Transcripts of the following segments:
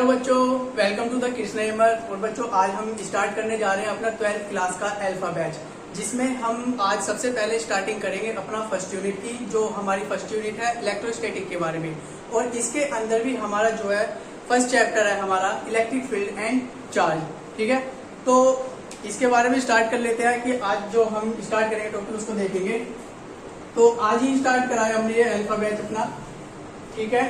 Hello बच्चों, welcome to the Krishna एमर। और बच्चों आज हम स्टार्ट करने जा रहे हैं अपना 12th क्लास का अल्फा बैच, जिसमें हम आज सबसे पहले स्टार्टिंग करेंगे अपना फर्स्ट यूनिट की। जो हमारी फर्स्ट यूनिट है इलेक्ट्रोस्टैटिक के बारे में, और इसके अंदर भी हमारा जो है फर्स्ट चैप्टर है हमारा इलेक्ट्रिक फील्ड एंड चार्ज। ठीक है, तो इसके बारे में स्टार्ट कर लेते हैं कि आज जो हम स्टार्ट करेंगे टोटल उसको देखेंगे। तो आज ही स्टार्ट कराया हमने ये अल्फा बैच अपना। ठीक है,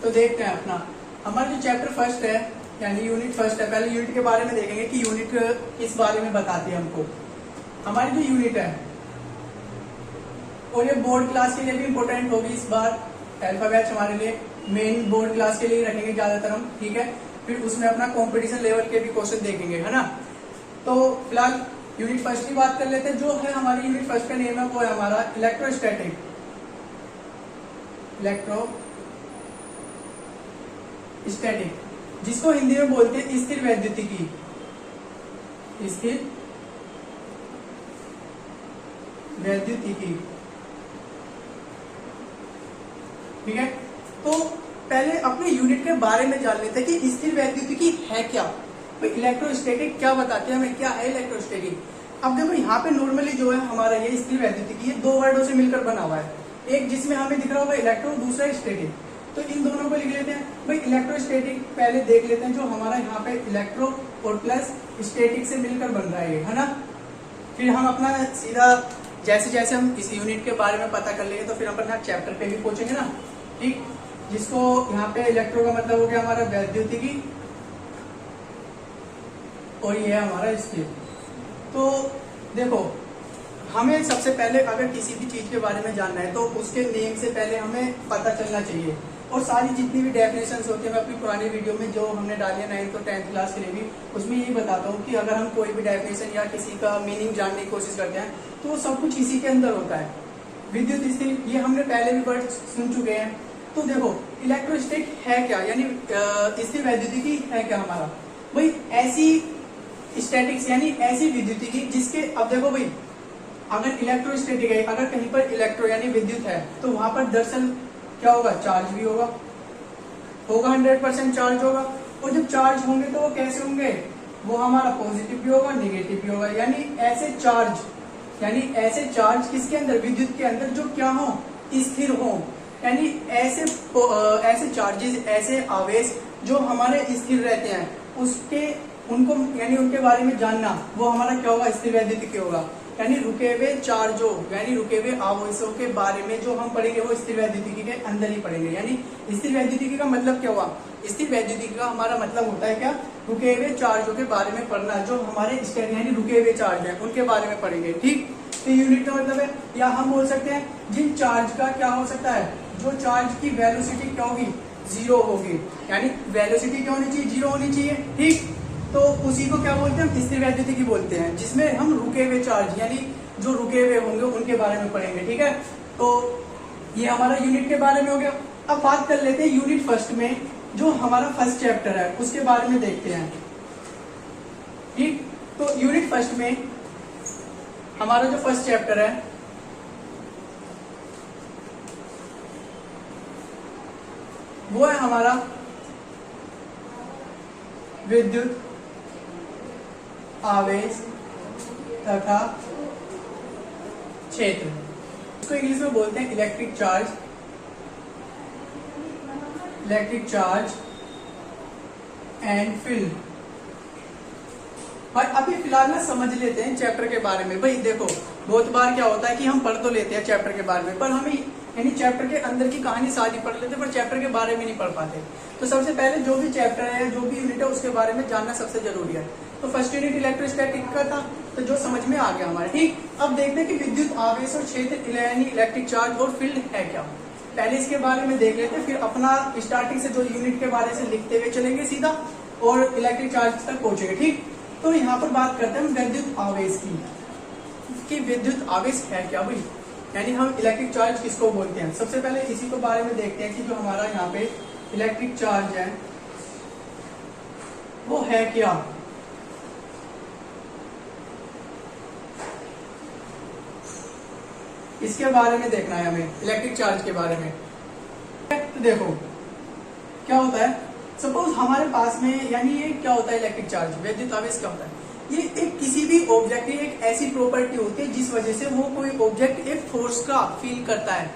तो देखते हैं अपना हमारा जो चैप्टर फर्स्ट है यानी यूनिट फर्स्ट है। पहले यूनिट के बारे में देखेंगे कि यूनिट किस बारे में बताती है हमको। हमारी जो यूनिट है और ये बोर्ड क्लास के लिए भी इम्पोर्टेंट होगी इस बार। अल्फा बैच हमारे लिए मेन बोर्ड क्लास के लिए रखेंगे ज्यादातर हम। ठीक है, फिर उसमें अपना कंपटीशन लेवल के भी क्वेश्चन देखेंगे, है ना। तो फिलहाल यूनिट फर्स्ट की बात कर लेते हैं। जो है हमारी यूनिट फर्स्ट का नेम है वो है हमारा इलेक्ट्रोस्टैटिक, स्टैटिक, जिसको हिंदी में बोलते हैं स्थिर वैद्युतिकी। स्थिर वैद्युतिकी। ठीक है, तो पहले अपने यूनिट के बारे में जान लेते हैं कि स्थिर वैद्युतिकी है क्या। भाई इलेक्ट्रोस्टैटिक क्या बताते हैं हमें, क्या है इलेक्ट्रोस्टैटिक। अब देखो यहाँ पे नॉर्मली जो है हमारा ये स्थिर वैद्युतिकी ये दो वर्डों से मिलकर बना हुआ है। एक जिसमें हमें दिख रहा होगा इलेक्ट्रो, दूसरा स्टैटिक। तो इन दोनों को लिख लेते हैं। भाई इलेक्ट्रोस्टैटिक पहले देख लेते हैं, जो हमारा यहाँ पे इलेक्ट्रो और प्लस स्टैटिक से मिलकर बन रहा है ना। फिर हम अपना सीधा जैसे जैसे हम इस यूनिट के बारे में पता कर लेंगे तो फिर हम अपना चैप्टर पे भी पहुंचेंगे ना। ठीक, जिसको यहाँ पे इलेक्ट्रो का मतलब हो गया हमारा वैद्युतिकी और ये है हमारा स्थिर। तो देखो हमें सबसे पहले अगर किसी भी चीज के बारे में जानना है तो उसके नेम से पहले हमें पता चलना चाहिए। और सारी जितनी भी डेफिनेशंस होती है मैं अपनी पुरानी वीडियो में जो हमने डाली है 9th और 10th क्लास के लिए भी, उसमें यही बताता हूँ कि अगर हम कोई भी डेफिनेशन या किसी का मीनिंग जानने की कोशिश करते हैं तो वो सब कुछ इसी के अंदर होता है। विद्युत स्थिर ये हमने पहले भी वर्ड सुन चुके हैं। तो देखो इलेक्ट्रोस्टैटिक है क्या, यानी स्थिर वैद्युतिकी है क्या हमारा। भाई ऐसी स्टैटिक्स यानी ऐसी विद्युतिकी जिसके, अब देखो भाई अगर इलेक्ट्रोस्टैटिक है, अगर कहीं पर इलेक्ट्रो यानी विद्युत है तो वहां पर दरअसल क्या होगा, चार्ज भी होगा 100% चार्ज होगा। और जब चार्ज होंगे तो वो कैसे होंगे, वो हमारा पॉजिटिव भी होगा नेगेटिव भी होगा। यानी ऐसे चार्ज किसके अंदर, विद्युत के अंदर, जो क्या हो, स्थिर हो। यानी ऐसे चार्जेस, ऐसे आवेश जो हमारे स्थिर रहते हैं उनको यानी उनके बारे में जानना वो हमारा क्या होगा, स्थिर वैद्युतिकी होगा। यानी रुके हुए चार्जों यानी रुके हुए आवेशों के बारे में जो हम पढ़ेंगे वो स्थिर वैद्युतिकी के अंदर ही पढ़ेंगे। यानी स्थिर वैद्युतिकी का मतलब क्या हुआ, स्थिर वैद्युतिकी का हमारा मतलब होता है क्या, रुके हुए चार्जों के बारे में पढ़ना। जो हमारे यानी रुके हुए चार्ज हैं उनके बारे में पढ़ेंगे। ठीक, तो यूनिट का मतलब है, या हम बोल सकते हैं जिन चार्ज का क्या हो सकता है, जो चार्ज की वेलोसिटी क्या होगी, जीरो होगी। यानी वेलोसिटी क्या होनी चाहिए, जीरो होनी चाहिए। ठीक, तो उसी को क्या बोलते हैं हम, स्थिर वैद्युतिकी बोलते हैं, जिसमें हम रुके हुए चार्ज यानी जो रुके हुए होंगे उनके बारे में पढ़ेंगे। ठीक है, तो ये हमारा यूनिट के बारे में हो गया। अब बात कर लेते हैं यूनिट फर्स्ट में जो हमारा फर्स्ट चैप्टर है उसके बारे में देखते हैं। ठीक, तो यूनिट फर्स्ट में हमारा जो फर्स्ट चैप्टर है वो है हमारा विद्युत आवेश तथा क्षेत्र। इसको इंग्लिश में बोलते हैं इलेक्ट्रिक चार्ज एंड फील्ड। और अभी फिलहाल ना समझ लेते हैं चैप्टर के बारे में। भाई देखो बहुत बार क्या होता है कि हम पढ़ तो लेते हैं चैप्टर के बारे में, पर हमें यानी चैप्टर के अंदर की कहानी सारी पढ़ लेते हैं पर चैप्टर के बारे में नहीं पढ़ पाते। तो सबसे पहले जो भी चैप्टर है, जो भी यूनिट है, उसके बारे में जानना सबसे जरूरी है। तो फर्स्ट यूनिट इलेक्ट्रोस्टैटिक का था, तो जो समझ में आ गया हमारे। ठीक, अब देखते हैं कि विद्युत आवेश और क्षेत्र यानी इलेक्ट्रिक चार्ज और फील्ड है क्या। पहले इसके बारे में देख लेते हैं, फिर अपना स्टार्टिंग से जो यूनिट के बारे से लिखते हुए चलेंगे सीधा और इलेक्ट्रिक चार्ज तक पहुंचेंगे। ठीक, तो यहाँ पर बात करते हैं विद्युत आवेश की विद्युत आवेश है क्या भाई, यानी हम इलेक्ट्रिक चार्ज किसको बोलते हैं। सबसे पहले इसी को बारे में देखते हैं कि जो हमारा यहाँ पे इलेक्ट्रिक चार्ज है वो है क्या। इसके बारे में देखना है हमें, इलेक्ट्रिक चार्ज के बारे में। तो देखो क्या होता है, सपोज हमारे पास में, यानी ये क्या होता है इलेक्ट्रिक चार्ज, वैद्युत आवेश क्या होता है, ये एक किसी भी ऑब्जेक्ट की एक ऐसी प्रॉपर्टी होती है जिस वजह से वो कोई ऑब्जेक्ट एक फोर्स का फील करता है।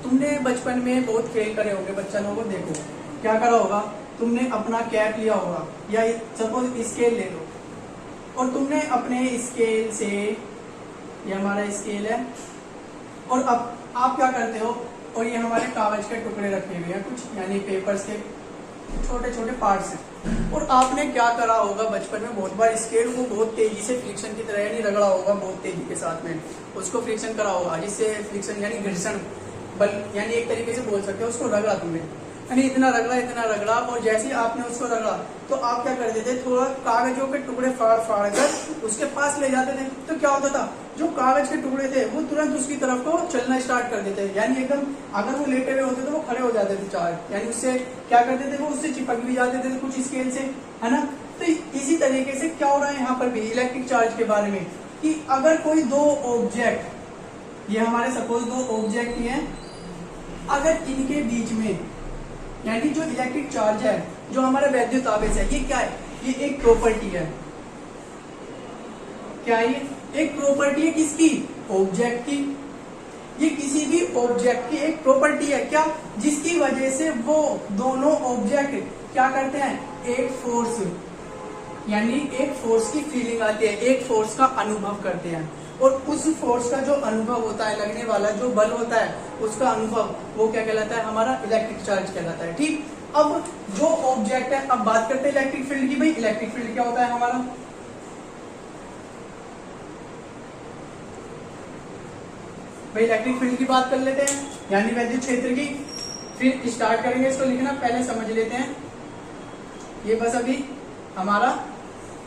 तुमने बचपन में बहुत खेल करे होंगे, बच्चा लोगों को देखो क्या करा होगा, तुमने अपना कैप लिया होगा या सपोज स्केल ले लो और तुमने अपने स्केल से, ये हमारा स्केल है, और अब आप क्या करते हो, और ये हमारे कागज के टुकड़े रखे हुए हैं कुछ, यानी पेपर्स के छोटे छोटे पार्ट्स हैं, और आपने क्या करा होगा बचपन में बहुत बार स्केल को बहुत तेजी से फ्रिक्शन की तरह यानी रगड़ा होगा, बहुत तेजी के साथ में उसको फ्रिक्शन करा होगा, जिससे फ्रिक्शन यानी घर्षण बल, यानी एक तरीके से बोल सकते हो उसको रगड़ा तुमने, यानी इतना रगड़ा, और जैसे ही आपने उसको रगड़ा तो आप क्या करते थे, थोड़ा कागजों के टुकड़े फाड़ कर उसके पास ले जाते थे, तो क्या होता था, जो कागज के टुकड़े थे वो तुरंत उसकी तरफ को चलना स्टार्ट कर देते, यानी एकदम अगर वो लेटे हुए होते तो वो खड़े हो जाते थे चार्ज, यानी उससे क्या करते थे, वो उससे चिपक भी जाते थे कुछ स्केल से, है ना। तो इसी तरीके से क्या हो रहा है यहाँ पर भी इलेक्ट्रिक चार्ज के बारे में, कि अगर कोई दो ऑब्जेक्ट, ये हमारे सपोज दो ऑब्जेक्ट ही हैं, अगर इनके बीच में, यानी जो इलेक्ट्रिक चार्ज है, जो हमारा वैद्युत आवेश है, ये क्या है, ये एक प्रॉपर्टी है, क्या है, ये एक प्रॉपर्टी है किसकी, ऑब्जेक्ट की, ये किसी भी ऑब्जेक्ट की एक प्रॉपर्टी है, क्या, जिसकी वजह से वो दोनों ऑब्जेक्ट क्या करते हैं, एक फोर्स, यानी एक फोर्स की फीलिंग आती है, एक फोर्स का अनुभव करते हैं, और उस फोर्स का जो अनुभव होता है, लगने वाला जो बल होता है, उसका अनुभव वो क्या कहलाता है, हमारा इलेक्ट्रिक चार्ज कहलाता है। ठीक, अब जो ऑब्जेक्ट है, अब बात करते हैं इलेक्ट्रिक फील्ड की। भाई इलेक्ट्रिक फील्ड क्या होता है हमारा, भाई इलेक्ट्रिक फील्ड की बात कर लेते हैं, यानी वैद्युत क्षेत्र की, फिर स्टार्ट करेंगे इसको लिखना, पहले समझ लेते हैं, ये बस अभी हमारा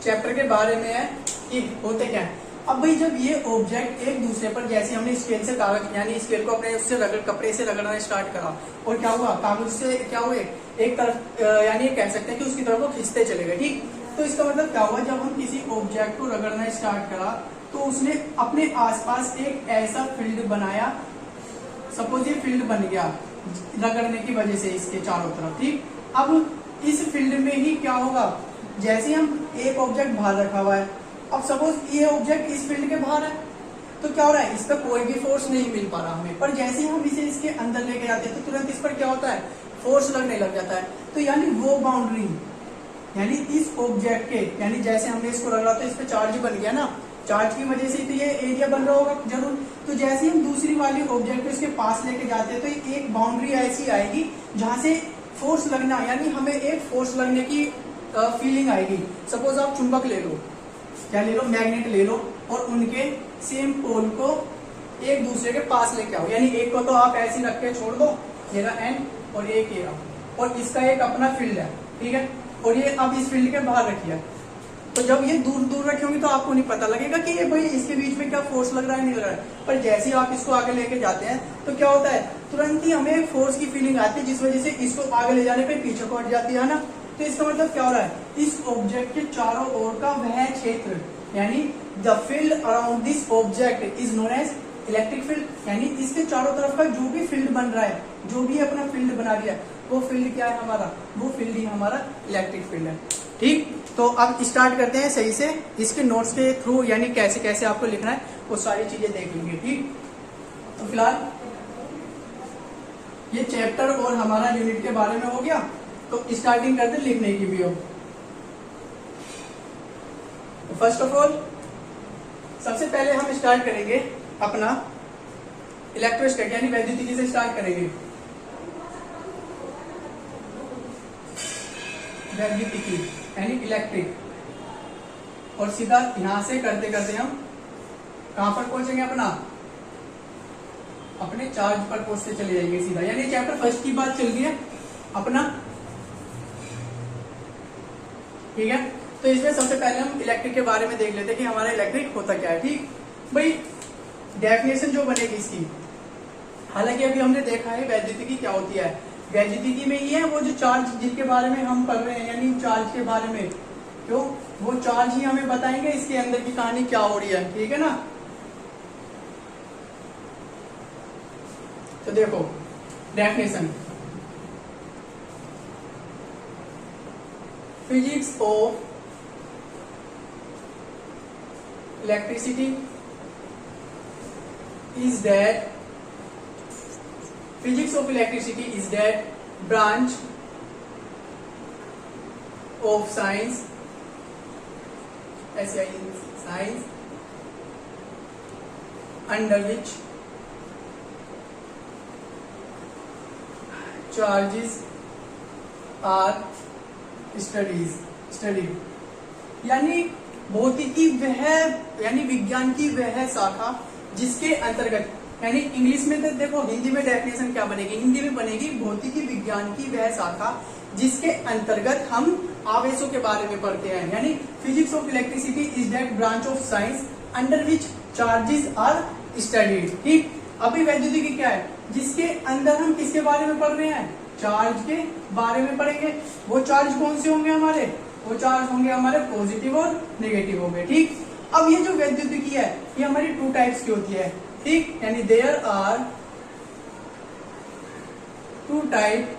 चैप्टर के बारे में है कि होते क्या है। अब भाई जब ये ऑब्जेक्ट एक दूसरे पर, जैसे हमने स्केल से कागज, यानी स्केल को अपने उससे कपड़े से रगड़ना स्टार्ट करा, और क्या हुआ, कागज से क्या हुए एक तरफ, यानी कह सकते हैं कि उसकी तरफ वो खींचते चले गए। ठीक, तो इसका मतलब क्या हुआ, जब हम किसी ऑब्जेक्ट को रगड़ना स्टार्ट करा तो उसने अपने आसपास एक ऐसा फील्ड बनाया, सपोज ये फील्ड बन गया रगड़ने की वजह से इसके चारों तरफ। ठीक, अब इस फील्ड में ही क्या होगा, जैसे हम एक ऑब्जेक्ट बाहर रखा हुआ है, अब सपोज ये ऑब्जेक्ट इस फील्ड के बाहर है, तो क्या हो रहा है, इस पर कोई भी फोर्स नहीं मिल पा रहा हमें, पर जैसे ही हम इसे इसके अंदर लेके जाते हैं तो तुरंत इस पर क्या होता है, फोर्स लगने लग जाता है। तो यानी वो बाउंड्री, यानी इस ऑब्जेक्ट के, यानी जैसे हमने इसको रगड़ा तो इस पे चार्ज बन गया ना, चार्ज की वजह से तो ये एरिया बन रहा होगा जरूर, तो जैसे ही हम दूसरी वाली ऑब्जेक्ट को इसके पास लेके जाते हैं तो एक बाउंड्री ऐसी आएगी जहां से फोर्स लगना, यानी हमें एक फोर्स लगने की फीलिंग आएगी। सपोज आप चुंबक ले लो, क्या ले लो, मैग्नेट ले लो, और उनके सेम पोल को एक दूसरे के पास लेके आओ, यानी एक को तो आप ऐसे रख के छोड़ दो, ये रहा एन और एक ये रहा, और इसका एक अपना फील्ड है, ठीक है, और ये अब इस फील्ड के बाहर रखिए, तो जब ये दूर दूर रखे होंगे तो आपको नहीं पता लगेगा कि ये भाई इसके बीच में क्या फोर्स लग रहा है नहीं लग रहा है, पर जैसे ही आप इसको आगे लेके जाते हैं तो क्या होता है, तुरंत ही हमें फोर्स की फीलिंग आती है, जिस वजह से इसको आगे ले जाने पे पीछे को हट जाती है ना। तो इसका मतलब क्या हो रहा है, इस ऑब्जेक्ट के चारों ओर का वह क्षेत्र, यानी the field around this object is known as electric field, यानी इसके चारों तरफ का जो भी फील्ड बन रहा है, जो भी अपना फील्ड बना दिया है, वो फील्ड क्या है हमारा, वो फील्ड ही हमारा इलेक्ट्रिक फील्ड है। ठीक, तो अब स्टार्ट करते हैं सही से, इसके नोट्स के थ्रू, यानी कैसे कैसे आपको लिखना है वो सारी चीजें देख लेंगे। ठीक, तो फिलहाल ये चैप्टर और हमारा यूनिट के बारे में हो गया, तो स्टार्टिंग करते लिखने की भी हो। तो फर्स्ट ऑफ ऑल सबसे पहले हम स्टार्ट करेंगे अपना इलेक्ट्रोस्टैटिक, यानी वैद्युतिकी से स्टार्ट करेंगे। वैद्युतिकी यानी इलेक्ट्रिक, और सीधा यहां से करते करते हम कहां पर पहुंचेंगे, अपने चार्ज पर पहुंचते चले जाएंगे सीधा, यानी चैप्टर फर्स्ट की बात चल रही है अपना, ठीक है। तो इसमें सबसे पहले हम इलेक्ट्रिक के बारे में देख लेते हैं कि हमारा इलेक्ट्रिक होता क्या है। ठीक भाई, डेफिनेशन जो बनेगी इसकी, हालांकि अभी हमने देखा है वैद्युतिकी क्या होती है, वैद्युतिकी में ही है वो जो चार्ज जिनके बारे में हम पढ़ रहे हैं, यानी चार्ज के बारे में, क्यों वो चार्ज ही हमें बताएंगे इसके अंदर की कहानी क्या हो रही है, ठीक है ना। तो देखो definition, physics of electricity is that physics of electricity is that branch of science, science, under which charges are studied. यानी भौतिकी वह, यानी विज्ञान की वह शाखा जिसके अंतर्गत, यानी इंग्लिश में तो देखो, हिंदी में डेफिनेशन क्या बनेगी, हिंदी में बनेगी भौतिकी विज्ञान की वह शाखा जिसके अंतर्गत हम आवेशों के बारे में पढ़ते हैं। यानी physics of electricity is that branch of science under which charges are studied. ठीक, अभी वैद्युतिकी क्या है, जिसके अंदर हम किसके बारे में पढ़ रहे हैं, चार्ज के बारे में पढ़ेंगे। वो चार्ज कौन से होंगे हमारे, वो चार्ज होंगे हमारे पॉजिटिव और नेगेटिव होंगे। ठीक, अब ये जो वैद्युतिकी है ये हमारी टू टाइप्स की होती है। ठीक, यानी there are two type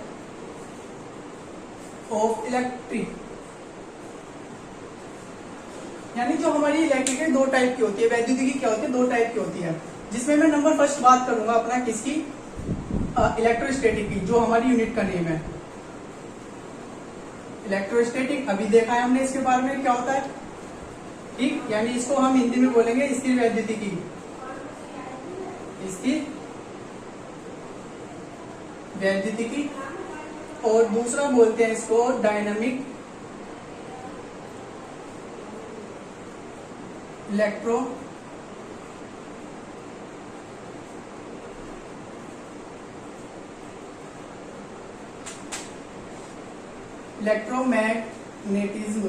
of electric, यानी जो हमारी इलेक्ट्रिक है दो टाइप की होती है। वैद्युतिकी क्या होती है, दो टाइप की होती है, जिसमें मैं नंबर फर्स्ट बात करूंगा अपना किसकी, इलेक्ट्रोस्टैटिक की, जो हमारी यूनिट का नेम है इलेक्ट्रोस्टैटिक। अभी देखा है हमने इसके बारे में क्या होता है। ठीक, यानी इसको हम हिंदी में बोलेंगे स्थिर वैद्युतिकी, स्थिर वैद्युतिकी, और दूसरा बोलते हैं इसको डायनामिक इलेक्ट्रो इलेक्ट्रोमैग्नेटिज्म,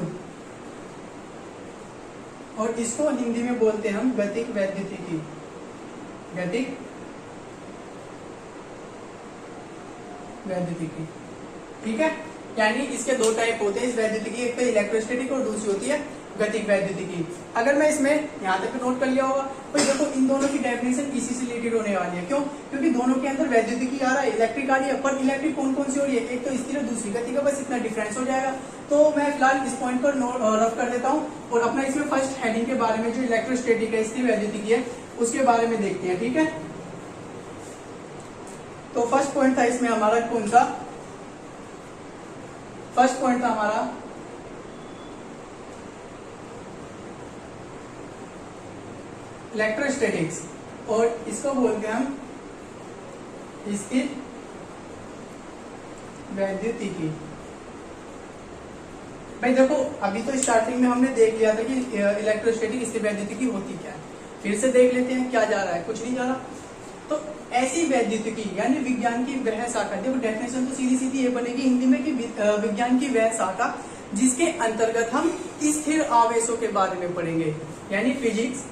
और इसको हिंदी में बोलते हैं हम गतिक वैद्युतिकी, गतिक वैद्युतिकी। ठीक है, यानी इसके दो टाइप होते हैं इस वैद्युतिकी, एक तो इलेक्ट्रोस्टैटिक और दूसरी होती है गतिक वैद्युतिकी। अगर मैं इसमें यहाँ तक नोट कर लिया होगा तो देखो इन दोनों की डेफिनेशन इसी से रिलेटेड होने वाली है। क्यों, क्योंकि दोनों के अंदर वैद्युतिकी आ रहा है, इलेक्ट्रिक आ रही है, पर इलेक्ट्रिक कौन कौन सी हो रही है, एक तो स्थिर है दूसरी गति का, बस इतना डिफरेंस हो जाएगा। तो मैं फिलहाल इस पॉइंट पर नोट रफ कर देता हूँ और अपना इसमें फर्स्ट हेडिंग के बारे में जो इलेक्ट्रोस्टैटिक है, स्थिर वैद्युतिकी है, उसके बारे में देखते हैं। ठीक है, तो फर्स्ट पॉइंट था इसमें हमारा कौन सा, फर्स्ट पॉइंट था हमारा इलेक्ट्रोस्टैटिक्स, और इसको बोलते हैं हम स्थिर वैद्युतिकी। भाई देखो, अभी तो स्टार्टिंग में हमने देख लिया था कि इलेक्ट्रोस्टैटिक स्थिर वैद्युतिकी होती क्या है, फिर से देख लेते हैं क्या जा रहा है, कुछ नहीं जा रहा। तो ऐसी वैद्युतिकी यानी विज्ञान की वह शाखा, देखो डेफिनेशन तो सीधी सीधी ये बनेगी हिंदी में कि विज्ञान की वह शाखा जिसके अंतर्गत हम स्थिर आवेशों के बारे में पढ़ेंगे, यानी physics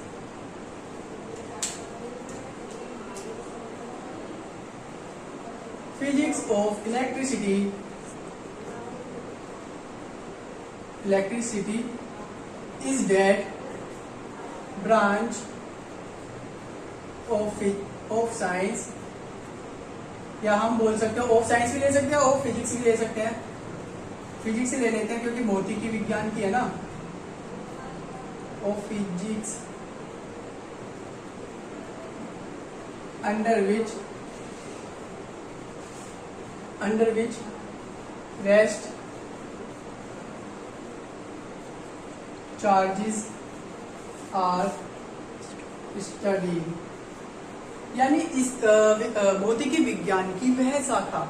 of electricity is that branch of science, या हम बोल सकते हैं ऑफ साइंस भी ले सकते हैं, ऑफ फिजिक्स भी ले सकते हैं। फिजिक्स से ले लेते हैं क्योंकि भौतिकी विज्ञान की है ना, of physics under which rest charges are studied, यानी इस भौतिकी विज्ञान की वह शाखा,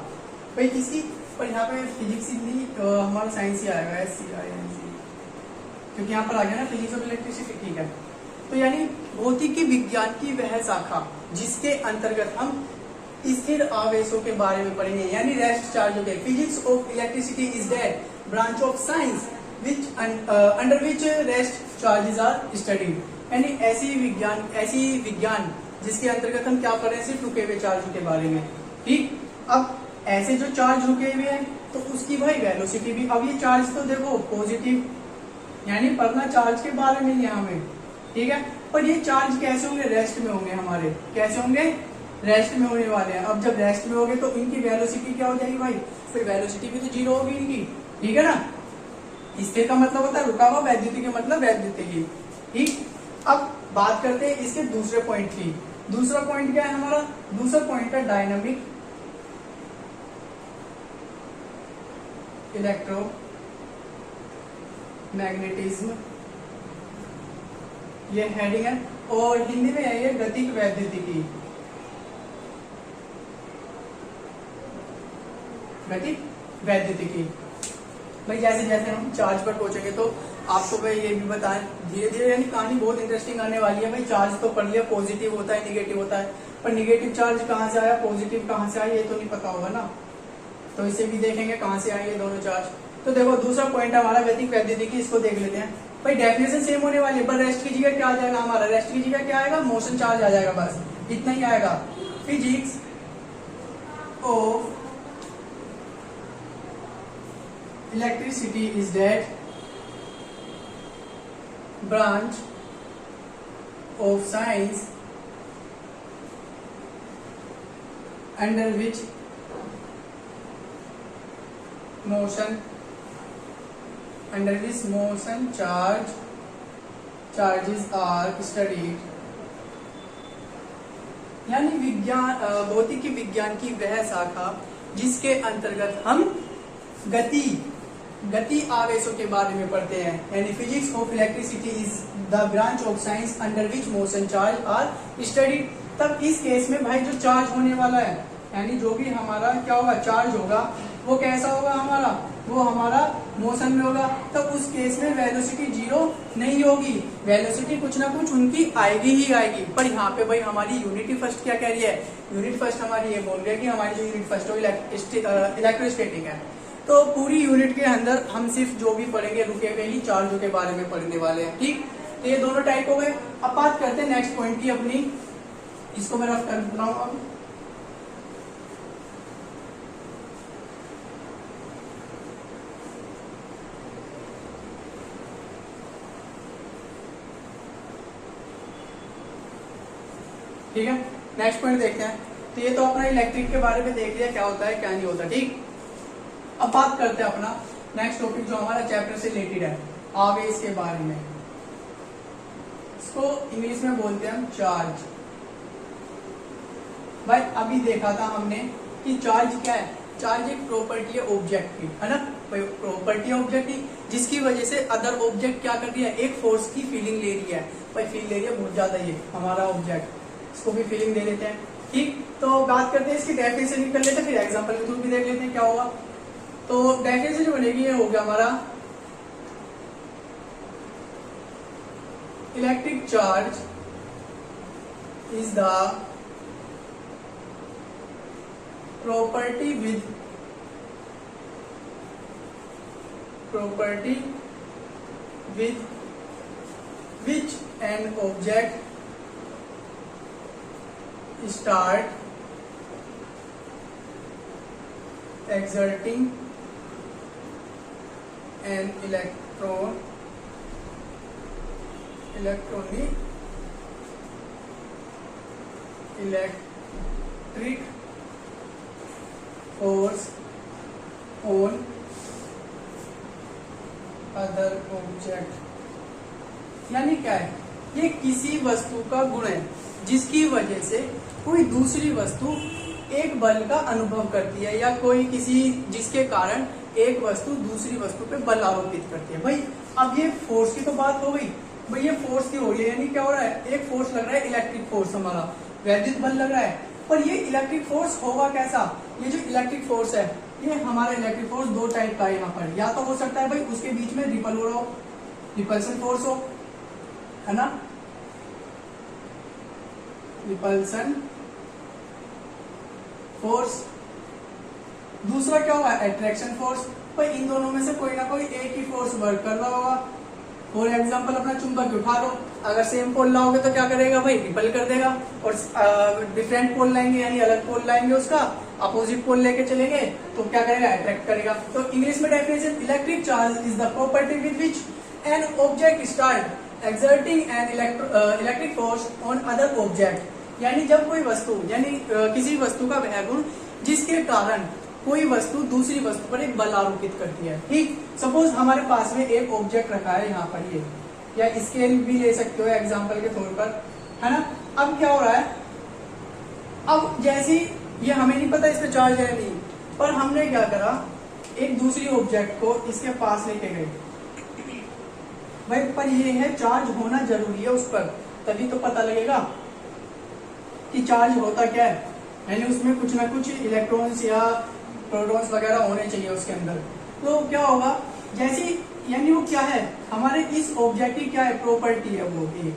भाई किसी पर यहाँ पे फिजिक्स नहीं, हमारा साइंस ही आएगा, SCINC, क्योंकि यहाँ पर आ गया ना फिजिक्स ऑफ इलेक्ट्रिसिटी। ठीक है, तो यानी भौतिकी विज्ञान की वह शाखा जिसके अंतर्गत हम स्थिर आवेशों के बारे में पढ़ेंगे, यानी रेस्ट चार्ज हो गए। Physics of electricity is that branch of science which under which rest charges are studied, यानी ऐसी विज्ञान जिसके अंतर्गत हम क्या पढ़ रहे हैं, सिर्फ रुके हुए चार्ज के बारे में। ठीक, अब ऐसे जो चार्ज रुके हुए हैं तो उसकी भाई वेलोसिटी भी, अब ये चार्ज तो देखो पॉजिटिव, यानी पढ़ना चार्ज के बारे में ही है हमें। ठीक है, पर ये चार्ज कैसे होंगे, रेस्ट में होंगे हमारे, कैसे होंगे, रेस्ट में होने वाले हैं। अब जब रेस्ट में होंगे तो इनकी वेलोसिटी क्या हो जाएगी भाई, फिर वेलोसिटी भी तो जीरो होगी इनकी। ठीक है ना, स्थिर का मतलब होता है रुका हुआ, वैद्युतिक का मतलब वैद्युतिकी। ठीक, अब बात करते हैं इसके दूसरे पॉइंट की। दूसरा पॉइंट क्या है हमारा? दूसरा पॉइंट है डायनामिक इलेक्ट्रोमैग्नेटिज्म, ये हेडिंग है, और हिंदी में है ये गतिक वैद्युतिकी। गतिक वैद्युतिकी भाई जैसे जैसे हम चार्ज पर पहुंचेंगे तो आपको भाई ये भी बताएं धीरे धीरे, यानी कहानी बहुत इंटरेस्टिंग आने वाली है। भाई चार्ज तो पढ़ लिया, पॉजिटिव होता है निगेटिव होता है, पर निगेटिव चार्ज कहाँ से आया, पॉजिटिव कहाँ से आया, ये तो नहीं पता होगा ना, तो इसे भी देखेंगे कहाँ से आए ये दोनों चार्ज। तो देखो दूसरा पॉइंट है हमारा गतिक वैद्युतिकी, इसको देख लेते हैं। भाई डेफिनेशन सेम होने वाली है, पर रेस्ट की जगह क्या आ जाएगा हमारा? रेस्ट की जगह क्या आएगा? मोशन चार्ज आ जाएगा, बस इतना ही आएगा। Physics of electricity is that branch of science under which motion charges are studied। यानी विज्ञान भौतिकी विज्ञान की वह शाखा जिसके अंतर्गत हम गति आवेशों के बारे में पढ़ते हैं। यानी physics of electricity is the branch of science under which motion charge are studied. तब इस केस में भाई जो चार्ज होने वाला है, यानी जो भी हमारा क्या होगा चार्ज होगा, वो कैसा होगा हमारा? वो हमारा मोशन में होगा। तब उस केस में वेलोसिटी जीरो नहीं होगी, वेलोसिटी कुछ ना कुछ उनकी आएगी ही आएगी। पर यहाँ पे भाई हमारी यूनिटी फर्स्ट क्या कह रही है? यूनिट फर्स्ट हमारी ये बोल रही है कि हमारी जो यूनिट फर्स्ट हो इलेक्ट्रोस्टैटिक है। तो पूरी यूनिट के अंदर हम सिर्फ जो भी पढ़ेंगे रुके हुए ही चार्जों के बारे में पढ़ने वाले हैं। ठीक, तो ये दोनों टाइप हो गए। अब बात करते हैं नेक्स्ट पॉइंट की अपनी, इसको मैं रफ कर रहा हूं अब। ठीक है, नेक्स्ट पॉइंट देखते हैं। तो ये तो अपना इलेक्ट्रिक के बारे में देख लिया क्या होता है क्या नहीं होता। ठीक, अब बात करते हैं अपना नेक्स्ट टॉपिक जो हमारा चैप्टर से रिलेटेड है, आवेश के बारे में। इसको इंग्लिश में बोलते हैं हम चार्ज। भाई अभी देखा था हमने कि चार्ज क्या है? चार्ज एक प्रॉपर्टी है ऑब्जेक्ट की, है ना? प्रॉपर्टी ऑब्जेक्ट की जिसकी वजह से अदर ऑब्जेक्ट क्या कर रही है? एक फोर्स की फीलिंग ले रही है। भाई फील ले रही है बहुत ज्यादा ये हमारा ऑब्जेक्ट, इसको भी फीलिंग दे देते हैं। ठीक, तो बात करते हैं इसकी डेफिनेशन भी कर लेते हैं, फिर एग्जाम्पल के थ्रू भी देख लेते हैं क्या होगा। तो डेफिनेशन जो बनेगी ये हो गया हमारा electric charge is the property with which an object start exerting an electric force on other object। यानी क्या है? ये किसी वस्तु का गुण है जिसकी वजह से कोई दूसरी वस्तु एक बल का अनुभव करती है, या कोई किसी जिसके कारण एक वस्तु दूसरी वस्तु पे बल आरोपित करती है। भाई अब ये फोर्स की तो बात हो गई, भाई ये फोर्स की हो रही है, यानी क्या हो रहा है? एक फोर्स लग रहा है इलेक्ट्रिक फोर्स, हमारा वैद्युत बल लग रहा है। पर ये इलेक्ट्रिक फोर्स होगा कैसा? ये जो इलेक्ट्रिक फोर्स है, ये हमारा इलेक्ट्रिक फोर्स दो टाइप का है यहाँ पर। या तो हो सकता है भाई उसके बीच में रिपल हो रहा हो, रिपल्सन फोर्स हो, है ना? Repulsion force. दूसरा क्या होगा? Attraction force. भाई इन दोनों में से कोई ना कोई एक ही फोर्स वर्क कर रहा होगा। फॉर एग्जाम्पल अपना चुंबक उठा लो, अगर सेम पोल लाओगे तो क्या करेगा भाई? रिपल कर देगा। और डिफरेंट पोल लाएंगे यानी अलग पोल लाएंगे, उसका अपोजिट पोल लेके चलेंगे तो क्या करेगा? अट्रैक्ट करेगा। तो इंग्लिश में definition electric charge is the property with which an object start exerting an electric force on other object. यानी जब कोई वस्तु, यानी किसी वस्तु का वह गुण जिसके कारण कोई वस्तु दूसरी वस्तु पर एक बल आरोपित करती है। ठीक, सपोज हमारे पास में एक ऑब्जेक्ट रखा है यहाँ पर, ये या स्केल भी ले सकते हो एग्जांपल के तौर पर, है ना। अब क्या हो रहा है, अब जैसे ये हमें नहीं पता इस पे चार्ज है नहीं, पर हमने क्या करा, एक दूसरी ऑब्जेक्ट को इसके पास लेके गए भाई, पर ये है चार्ज होना जरूरी है उस पर, तभी तो पता लगेगा कि चार्ज होता क्या है, यानी उसमें कुछ ना कुछ इलेक्ट्रॉन्स या प्रोटॉन्स वगैरह होने चाहिए उसके अंदर। तो क्या होगा, जैसे यानी वो क्या है, हमारे इस ऑब्जेक्ट की क्या है प्रॉपर्टी है, वो एक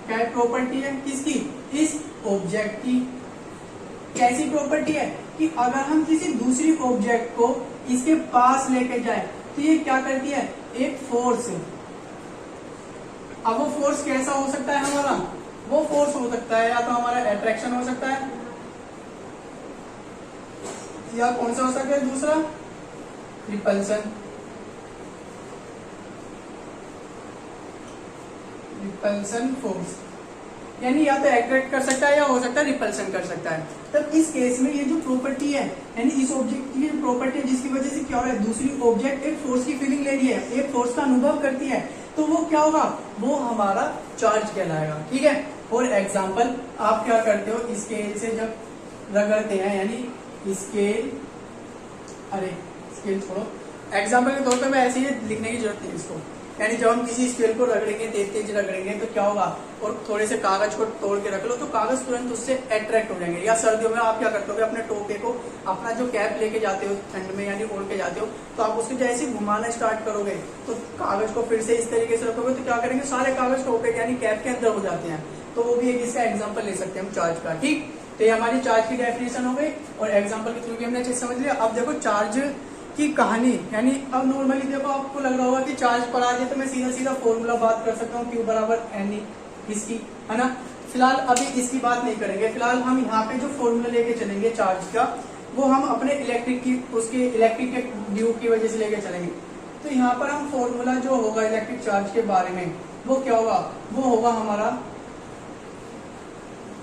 क्या है प्रॉपर्टी है किसकी, इस ऑब्जेक्ट की। कैसी प्रॉपर्टी है कि अगर हम किसी दूसरी ऑब्जेक्ट को इसके पास लेके जाए तो ये क्या करती है, एक फोर्स। अब वो फोर्स कैसा हो सकता है हमारा, वो फोर्स हो सकता है या तो हमारा अट्रैक्शन हो सकता है, या कौन सा हो सकता है दूसरा, रिपल्सन। रिपल्सन फोर्स, यानी या तो अट्रैक्ट कर सकता है या हो सकता है रिपल्सन कर सकता है। तब इस केस में ये जो प्रॉपर्टी है, यानी इस ऑब्जेक्ट की प्रॉपर्टी है जिसकी वजह से क्या हो रहा है, दूसरी ऑब्जेक्ट एक फोर्स की फीलिंग ले रही है, एक फोर्स का अनुभव करती है, तो वो क्या होगा, वो हमारा चार्ज कहलाएगा। ठीक है, फॉर एग्जाम्पल आप क्या करते हो, स्केल से जब रगड़ते हैं, यानी स्केल, अरे स्केल छोड़ो, एग्जाम्पल के तौर पर मैं ऐसे ही लिखने की जरूरत नहीं इसको, यानी जब हम किसी स्केल को रगड़ेंगे, तेज तेज रगड़ेंगे तो क्या होगा, और थोड़े से कागज को तोड़ के रख लो तो कागज तुरंत उससे अट्रैक्ट हो जाएंगे। या सर्दियों में आप क्या करते हो, अपने टोपे को, अपना जो कैप लेके जाते हो ठंड में यानी ओढ़ के जाते हो, तो आप उसको जैसे घुमाना स्टार्ट करोगे तो कागज को फिर से इस तरीके से रखोगे तो क्या करेंगे, सारे कागज टोपे यानी कैप के अंदर हो जाते हैं। तो वो भी एक इसका एग्जाम्पल ले सकते हैं हम चार्ज का। ठीक, तो ये हमारी चार्ज की डेफिनेशन हो गई और एग्जाम्पल के थ्रू भी हमने समझ लिया। अब देखो चार्ज की कहानी, यानी अब नॉर्मली देखो आपको लग रहा होगा कि चार्ज पढ़ा दिया तो मैं सीधा सीधा फॉर्मूला बात कर सकता हूँ, Q बराबर N इसकी, है ना। फिलहाल अभी इसकी बात नहीं करेंगे, फिलहाल हम यहाँ पे जो फॉर्मूला लेके चलेंगे चार्ज का, वो हम अपने इलेक्ट्रिक की, उसके इलेक्ट्रिक के ड्यू की वजह से लेके चलेंगे। तो यहाँ पर हम फॉर्मूला जो होगा इलेक्ट्रिक चार्ज के बारे में, वो क्या होगा, वो होगा हमारा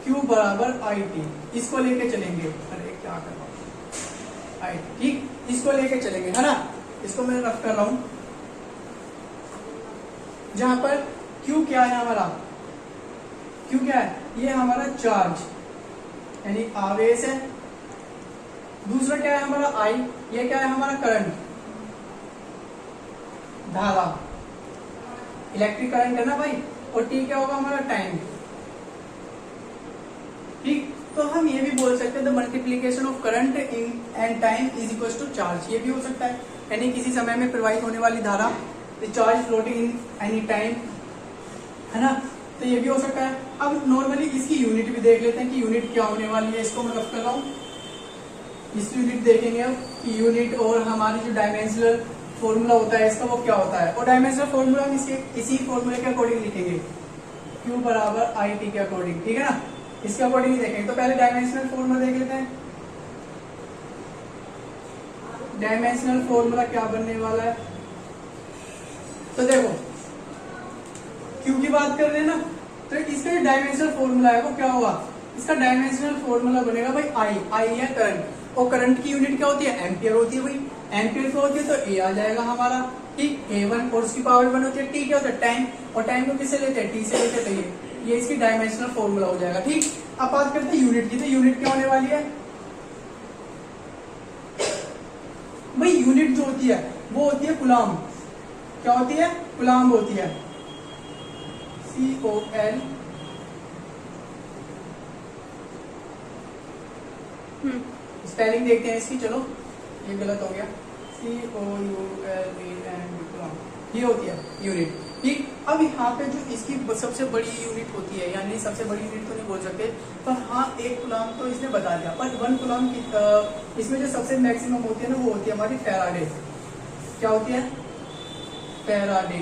Q बराबर IT, इसको लेके चलेंगे। अरे क्या कर रहा हूँ, IT, ठीक, इसको लेके चलेंगे, है ना। इसको मैं रफ कर रहा हूं, जहां पर Q क्या है हमारा, Q क्या है, ये हमारा चार्ज यानी आवेश है। दूसरा क्या है हमारा I, ये क्या है हमारा करंट, धारा, इलेक्ट्रिक करंट है ना भाई। और T क्या होगा हमारा टाइम। ठीक, तो हम ये भी बोल सकते हैं the multiplication of current in and time is equal to charge, ये भी हो सकता है, यानी किसी समय में प्रवाहित होने वाली धारा, the charge floating in any time, है ना। तो ये भी हो सकता है। अब नॉर्मली इसकी यूनिट भी देख लेते हैं कि यूनिट क्या होने वाली है, इसको मैं रफ कर रहा हूँ। इसकी यूनिट देखेंगे अब कि यूनिट और हमारी जो डायमेंशनल फॉर्मूला होता है इसका, वो क्या होता है, और डायमेंशनल फॉर्मूला हम इसी फॉर्मूले के अकॉर्डिंग लिखेंगे, Q बराबर IT के अकॉर्डिंग, ठीक है ना। इसके अकॉर्डिंग ही देखेंगे। तो पहले डायमेंशनल फॉर्मूला देख लेते हैं। डायमेंशनल फॉर्मूला क्या बनने वाला है, तो देखो Q की बात कर रहे हैं ना, तो इसका जो डायमेंशनल फॉर्मूला है वो क्या होगा, इसका डायमेंशनल फॉर्मूला बनेगा भाई I है करंट, और करंट की यूनिट क्या होती है, एम्पियर होती है भाई। एम्पियर क्या होती है, तो A आ जाएगा हमारा, ठीक, A1, और उसकी पावर 1 होती है। T क्या होता है, टाइम, और टाइम को किससे लेते हैं, T से लेते हैं। तो ये इसकी डायमेंशनल फॉर्मूला हो जाएगा। ठीक, अब बात करते हैं यूनिट की, तो यूनिट क्या होने वाली है भाई, यूनिट जो होती है वो होती है कूलम। क्या होती है, कूलम होती है, COL। स्पेलिंग देखते हैं इसकी, चलो ये गलत हो गया, COULAM, ये होती है यूनिट। ठीक, अब यहाँ पे जो इसकी सबसे बड़ी यूनिट होती है, यानी सबसे बड़ी यूनिट तो नहीं बोल सकते, पर हाँ एक कूलम तो इसने बता दिया, पर 1 कूलम की इसमें जो सबसे मैक्सिमम होती है ना, वो होती है हमारी फैराडे। क्या होती है, फैराडे,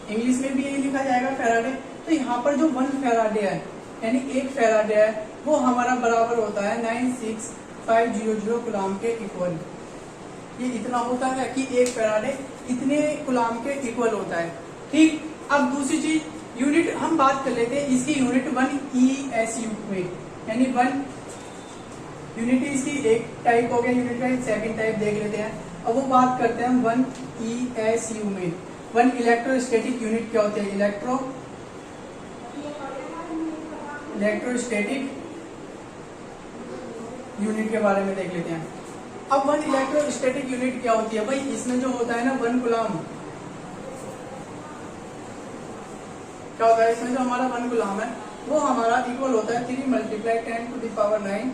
इंग्लिश में भी यही लिखा जाएगा फैराडे। तो यहाँ पर जो 1 फैराडे है, यानी 1 फैराडे है, वो हमारा बराबर होता है 96500 कूलम के इक्वल। ये इतना होता है कि 1 फैराडे इतने कूलम के इक्वल होता है। ठीक, अब दूसरी चीज, यूनिट हम बात कर लेते हैं, इसकी यूनिट 1 ESU में, यानी 1 यूनिटी इसकी एक टाइप हो गया यूनिट का, सेकंड टाइप देख लेते हैं। अब वो बात करते हैं 1 ESU में। 1 इलेक्ट्रोस्टैटिक यूनिट क्या होती है? इलेक्ट्रोस्टैटिक यूनिट के बारे में देख लेते हैं। अब 1 इलेक्ट्रोस्टैटिक यूनिट क्या होती है भाई? इसमें जो होता है ना 1 कूलम, क्या होता है इसमें जो हमारा 1 कूलम है वो हमारा इक्वल होता है 3 × 10⁹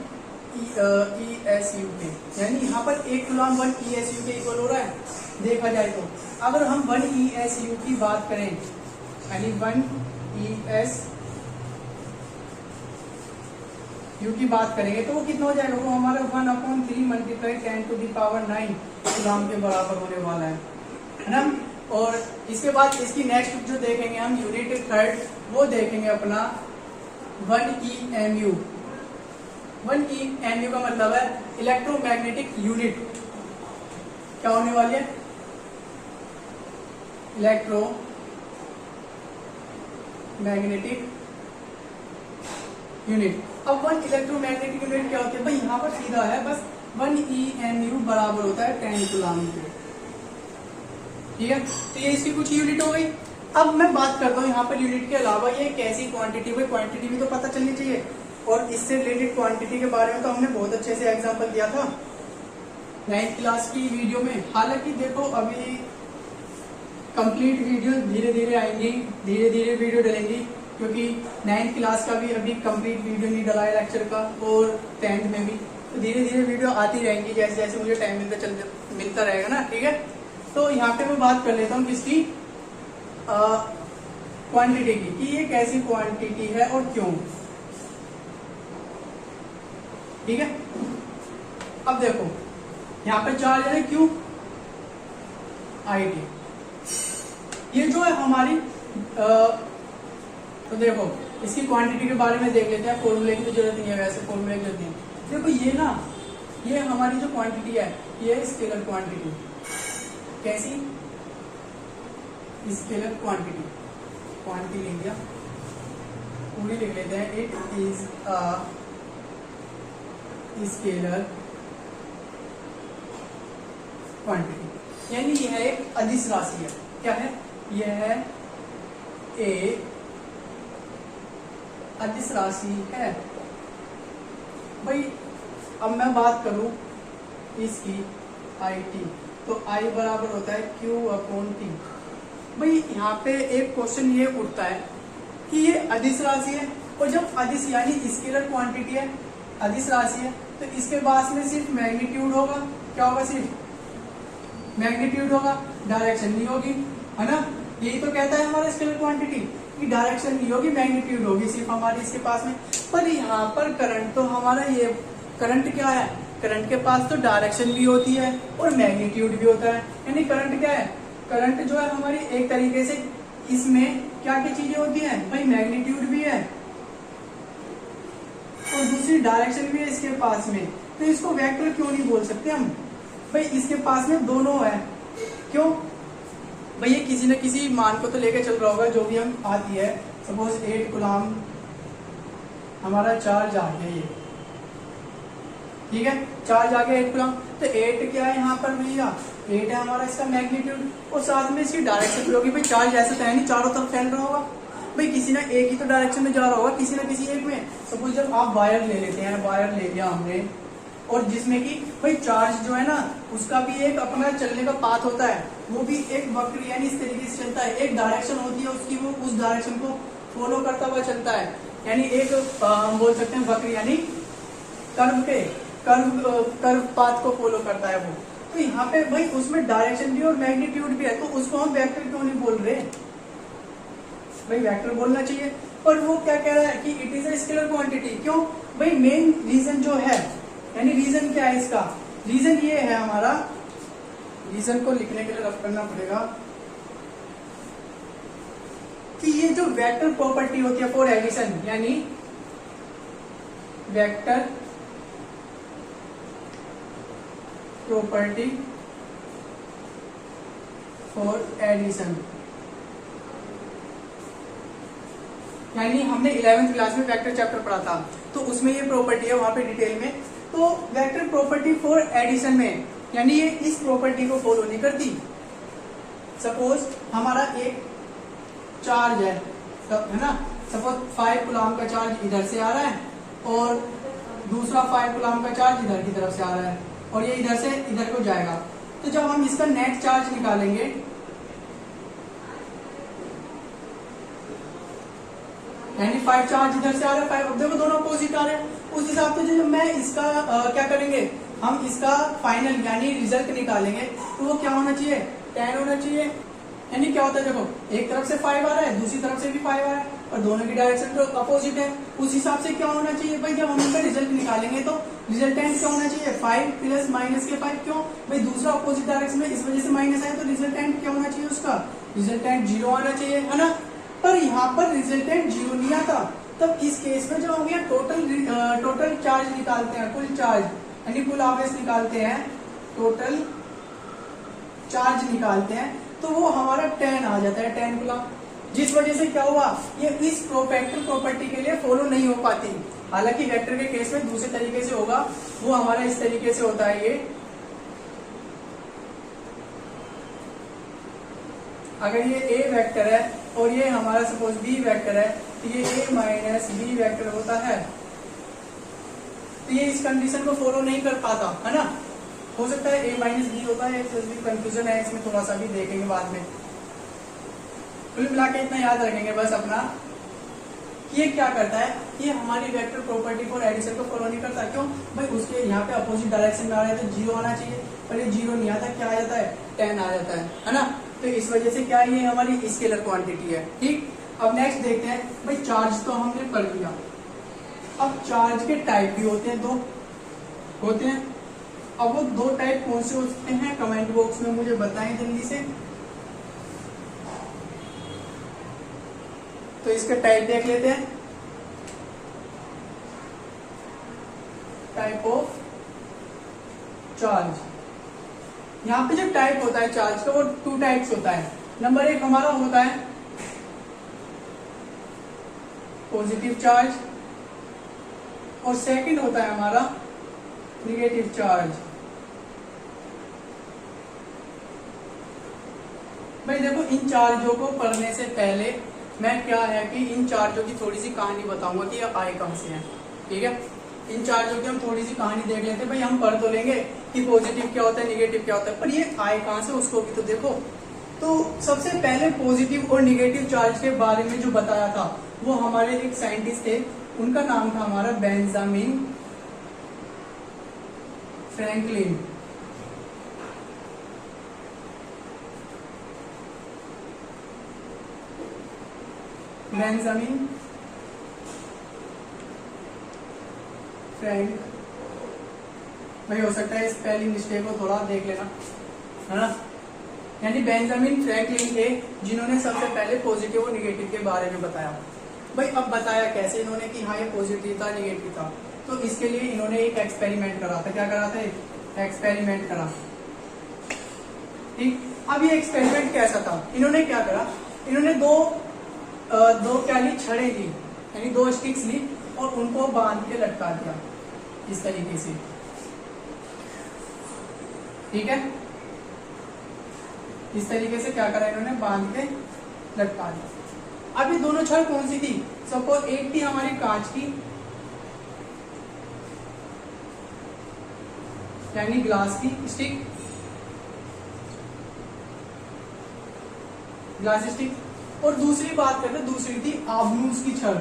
ESU के। यानी यहाँ पर 1 कूलम 1 ESU के इक्वल हो रहा है देखा जाए तो। अगर हम 1 ESU की बात करें, यानी 1 ESU की बात करेंगे तो वो कितना हो जाएगा? वो हमारा 1/3 × 10⁹ कूलम के बराबर होने वाला है ना। और इसके बाद इसकी नेक्स्ट जो देखेंगे हम यूनिट थर्ड, वो देखेंगे अपना 1 EMU। 1 EMU का मतलब है इलेक्ट्रोमैग्नेटिक यूनिट। क्या होने वाली है? Electromagnetic unit. अब 1 इलेक्ट्रोमैग्नेटिक यूनिट क्या होती है भाई? यहाँ पर सीधा है बस 1 EMU बराबर होता है 10 कूलम के। ठीक है, तो ये इसकी कुछ यूनिट हो गई। अब मैं बात करता हूँ यहाँ पर यूनिट के अलावा ये कैसी क्वांटिटी हुई, क्वांटिटी भी तो पता चलनी चाहिए। और इससे रिलेटेड क्वांटिटी के बारे में तो हमने बहुत अच्छे से एग्जांपल दिया था 9th क्लास की वीडियो में। हालांकि देखो अभी कंप्लीट वीडियो धीरे धीरे आएंगी, धीरे धीरे वीडियो डलेंगी, क्योंकि 9th क्लास का भी अभी कंप्लीट वीडियो नहीं डला है लेक्चर का, और 10th में भी। तो धीरे धीरे वीडियो आती रहेंगी जैसे जैसे मुझे टाइम मिलता रहेगा ना। ठीक है, तो यहाँ पे मैं बात कर लेता हूँ किसकी, क्वांटिटी की, कि ये कैसी क्वांटिटी है और क्यों। ठीक है, अब देखो यहाँ पे चार्ज है क्यू IT। ये जो है हमारी तो देखो इसकी क्वांटिटी के बारे में देख लेते हैं। फॉर्मूले की तो जरूरत नहीं है, वैसे फॉर्मूले की जरूरत नहीं है। देखो ये ना, ये हमारी जो क्वांटिटी है ये है स्केलर क्वांटिटी। कैसी? Scalar quantity. क्वांटिटी लिख दिया, पूरी लिख लेते हैं। It is a scalar quantity, यानी यह एक अदिश राशि है। क्या है? यह है एक अदिश राशि है भाई। अब मैं बात करूं इसकी IT, तो I बराबर होता है Q/T। भाई यहाँ पे एक क्वेश्चन ये उठता है कि ये अदिश राशि है, और जब अदिश यानी स्केलर क्वांटिटी है, अदिश राशि है, तो इसके पास में सिर्फ मैग्नीट्यूड होगा। क्या होगा? सिर्फ मैग्नीट्यूड होगा, डायरेक्शन नहीं होगी, है ना। यही तो कहता है हमारा स्केलर क्वांटिटी कि डायरेक्शन नहीं होगी, मैग्नीट्यूड होगी सिर्फ हमारी इसके पास में। पर यहाँ पर करंट तो हमारा ये करंट क्या है? करंट के पास तो डायरेक्शन भी होती है और मैग्नीट्यूड भी होता है। यानी करंट क्या है? करंट जो है हमारी एक तरीके से इसमें क्या क्या चीजें होती हैं भाई? मैग्नीट्यूड भी है और दूसरी डायरेक्शन भी है इसके पास में। तो इसको वेक्टर क्यों नहीं बोल सकते हम भाई? इसके पास में दोनों है। क्यों भाई? ये किसी न किसी मान को तो लेके चल रहा होगा, जो भी हम आती है। सपोज 8 कूलम हमारा चार्ज आ गया, ये ठीक है, चार्ज आ गया 8 कूलम। तो 8 क्या है यहाँ पर भैया? 8 है हमारा इसका मैग्नीट्यूड, और साथ में इसकी डायरेक्शन भी होगी। भाई चार्ज ऐसा तो है नहीं चारों तरफ फैल रहा होगा, भाई किसी ना एक ही तो डायरेक्शन में जा रहा होगा, किसी ना किसी एक में। सपोज जब आप वायर ले लेते हैं, वायर ले लिया हमने, और जिसमें कि भाई चार्ज जो है ना उसका भी एक अपना चलने का पाथ होता है, वो भी एक वक्र यानी इस तरीके से चलता है। एक डायरेक्शन होती है उसकी, वो उस डायरेक्शन को फॉलो करता हुआ चलता है। यानी एक हम बोल सकते हैं वक्र, यानी कर्व के कर्व पाथ को फॉलो करता है वो। तो यहाँ पे भाई उसमें डायरेक्शन भी और मैग्नीट्यूड भी है, तो उसको हम वेक्टर क्यों नहीं बोल रहे? भाई वेक्टर बोलना चाहिए। पर वो क्या कह रहा है कि it is a scalar quantity. क्यों भाई? मेन रीजन जो है, यानी रीजन क्या है इसका? रीजन ये है हमारा, रीजन को लिखने के लिए रफ करना पड़ेगा कि ये जो वेक्टर प्रॉपर्टी होती है फॉर एडिशन, यानी वेक्टर प्रॉपर्टी फॉर एडिशन, यानी हमने 11th क्लास में वेक्टर चैप्टर पढ़ा था, तो उसमें ये प्रॉपर्टी है, वहां पे डिटेल में तो वेक्टर प्रॉपर्टी फॉर एडिशन में यानी ये इस प्रॉपर्टी को फॉलो नहीं करती। सपोज हमारा एक चार्ज है ना, सपोज 5 कूलम का चार्ज इधर से आ रहा है और दूसरा 5 कूलम का चार्ज इधर की तरफ से आ रहा है और ये इधर से इधर को जाएगा। तो जब हम इसका नेट चार्ज निकालेंगे यानी 5 चार्ज इधर से आ रहा है, 5 अब देखो दोनों अपोजिट आ रहे हैं, उस हिसाब से जो मैं इसका क्या करेंगे हम इसका फाइनल यानी रिजल्ट निकालेंगे तो वो क्या होना चाहिए 10 होना चाहिए। यानी क्या होता है देखो एक तरफ से 5 आ रहा है दूसरी तरफ से भी 5 आ रहा है और दोनों की डायरेक्शन तो अपोजिट है, उस हिसाब से क्या होना चाहिए भाई जब हम इसका रिजल्ट निकालेंगे तो रिजल्टेंट क्या होना चाहिए 5 प्लस माइनस के 5। क्यों भाई दूसरा अपोजिट डायरेक्शन में इस वजह से माइनस आया तो रिजल्टेंट क्या होना चाहिए उसका रिजल्टेंट 0 आना चाहिए है ना। पर यहाँ पर रिजल्टेंट 0 नहीं आता, तब इस केस में जब हम यहाँ टोटल चार्ज निकालते हैं, कुल चार्ज यानी कुल आवेश निकालते हैं, टोटल चार्ज निकालते हैं तो वो हमारा 10 आ जाता है 10 कूलम, जिस वजह से क्या हुआ ये इस वेक्टर प्रॉपर्टी के लिए फॉलो नहीं हो पाती। हालांकि वेक्टर के केस में दूसरे तरीके से होगा, वो हमारा इस तरीके से होता है। ये अगर ये A वेक्टर है और ये हमारा सपोज B वेक्टर है तो ये A माइनस B वेक्टर होता है, तो ये इस कंडीशन को फॉलो नहीं कर पाता है ना। हो सकता है A माइनस B होता है, कंफ्यूजन है इसमें, थोड़ा सा भी देखेंगे बाद में। कुल मिला के इतना याद रखेंगे बस अपना, ये क्या करता है ये हमारी वेक्टर प्रॉपर्टी फॉर एडिशन को फॉलो नहीं करता। क्यों भाई उसके यहाँ पे अपोजिट डायरेक्शन में आ रहा है तो 0 आना चाहिए, पर ये 0 नहीं आता, क्या आ जाता है 10 आ जाता है ना। तो इस वजह से क्या ये हमारी स्केलर क्वांटिटी है। ठीक, अब नेक्स्ट देखते हैं भाई चार्ज तो हमने पढ़ लिया, अब चार्ज के टाइप भी होते हैं, 2 होते हैं। अब वो 2 टाइप कौन से होते हैं कमेंट बॉक्स में मुझे बताएं जल्दी से। तो इसका टाइप देख लेते हैं, टाइप ऑफ चार्ज। यहाँ पे जो टाइप होता है चार्ज का वो 2 टाइप्स होता है। नंबर 1 हमारा होता है पॉजिटिव चार्ज और सेकंड होता है हमारा नेगेटिव चार्ज। भाई देखो इन चार्जों को पढ़ने से पहले मैं क्या है कि इन चार्जों की थोड़ी सी कहानी बताऊंगा कि ये आए कहां से हैं। ठीक है, इन चार्जों की हम थोड़ी सी कहानी देख लेते हैं। भाई हम पढ़ तो लेंगे कि पॉजिटिव क्या होता है नेगेटिव क्या होता है, पर ये आए कहां से उसको भी तो देखो। तो सबसे पहले पॉजिटिव और नेगेटिव चार्ज के बारे में जो बताया था वो हमारे एक साइंटिस्ट थे, उनका नाम था हमारा बेंजामिन फ्रैंकलिन। बेंजामिन फ्रैंक, भाई हो सकता है स्पेलिंग मिस्टेक को थोड़ा देख लेना है ना। यानी बेंजामिन फ्रैंकलिन थे जिन्होंने सबसे पहले पॉजिटिव और निगेटिव के बारे में बताया। भाई अब बताया कैसे इन्होंने कि हाँ ये पॉजिटिव था निगेटिव था, तो इसके लिए इन्होंने एक एक्सपेरिमेंट करा था। क्या करा था एक्सपेरिमेंट करा। ठीक, अब ये एक्सपेरिमेंट कैसा था, इन्होंने क्या करा, इन्होंने दो क्या ली छड़े ली यानी 2 स्टिक्स ली और उनको बांध के लटका दिया इस तरीके से। ठीक है, इस तरीके से क्या करा इन्होंने बांध के लटका दिया। अब ये दोनों छड़ कौन सी थी, सपोज एक थी हमारी कांच की यानी ग्लास की स्टिक, ग्लास स्टिक, और दूसरी बात करते दूसरी थी आबनूस की छड़।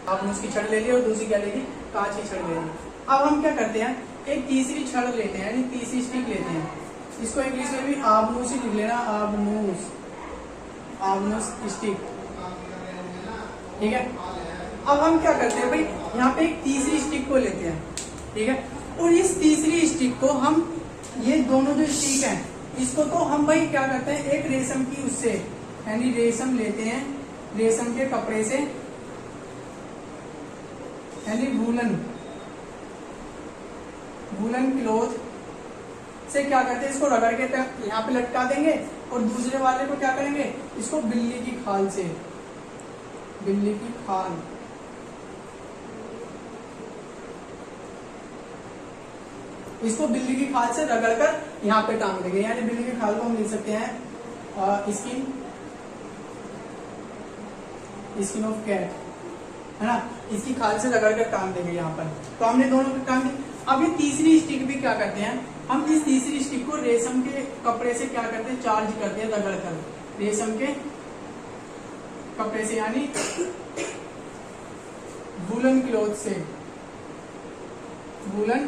आबनूस की छड़ ले ली और दूसरी क्या ले ली कांच की छड़ ले ली। अब हम क्या करते हैं एक तीसरी छड़ लेते हैं यानी तीसरी स्टिक लेते हैं, इसको इंग्लिश में भी आबनूस ही लिख लेना, आबनूस, आबनूस स्टिक। ठीक है, अब हम क्या करते हैं भाई यहाँ पे एक तीसरी स्टिक को लेते हैं। ठीक है, और इस तीसरी स्टिक को हम ये दोनों जो स्टिक हैं इसको तो हम भाई क्या करते हैं एक रेशम की उससे यानी रेशम लेते हैं, रेशम के कपड़े से यानी वूलन क्लॉथ से क्या करते हैं इसको रगड़ के यहाँ पे लटका देंगे और दूसरे वाले को क्या करेंगे इसको बिल्ली की खाल से, बिल्ली की खाल इसको बिल्ली की खाल से रगड़कर यहाँ पे टांग देंगे, यानी बिल्ली की खाल को हम लिख सकते हैं स्किन ऑफ कैट, है ना। इसकी खाल से रगड़कर टांग देंगे यहाँ पर। तो हमने दोनों को टांग दी। अब ये तीसरी स्टिक भी क्या करते हैं, हम इस तीसरी स्टिक को रेशम के कपड़े से क्या करते हैं, चार्ज करते हैं रगड़कर, रेशम के कपड़े से, यानी वूलन क्लॉथ से, वूलन